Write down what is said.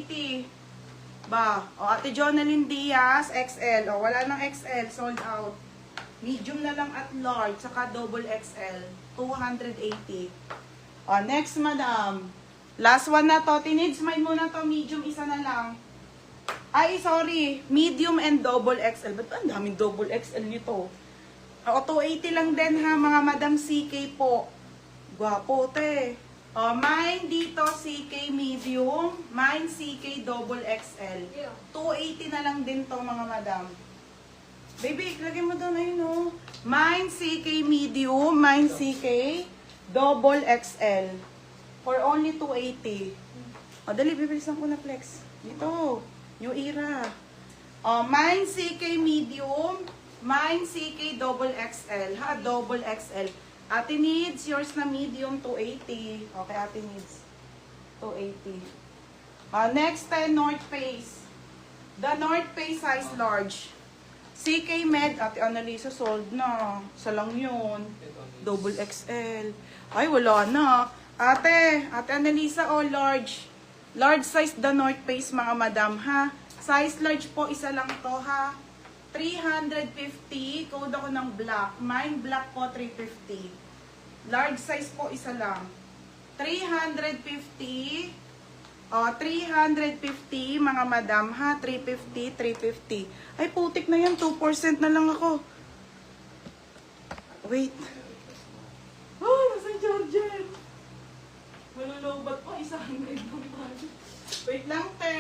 280. Ba, o Ate Jonalyn Diaz, XL. O, wala nang XL, sold out. Medium na lang at large, saka double XL. 280. O, next, madam. Last one na to. Teenage smile muna to. Medium, isa na lang. Ay, sorry. Medium and double XL. Ba't ang daming double XL nito? O, 280 lang din ha, mga Madam CK po. Gwapo, te. O, mine dito, CK medium. Mine CK double XL. 280 na lang din to, mga madam. Baby, lagay mo doon, ayun o. Mine CK medium. Mine CK double XL. For only 280. O, dali, bibilisan ko na flex. Dito. New era. O, mine CK medium. Mine CK double XL. Ha, double XL. Ate needs, yours na medium, 280. Okay, ate needs. 280. Next, North Face. The North Face size large. CK Med, ate Annalisa, sold na. Isa lang yun. Double XL. Ay, wala na. Ate Annalisa, oh, large. Large size, The North Face, mga madam, ha? Size large po, isa lang to, ha? 350, code ako ng black. Mine black po, 350. Large size po, isa lang. 350. 350, mga madam, ha? 350, 350. Ay, putik na yan. 2% na lang ako. Wait. Oh, nasa charger. Malulubat po, 100 lang. Wait lang, te.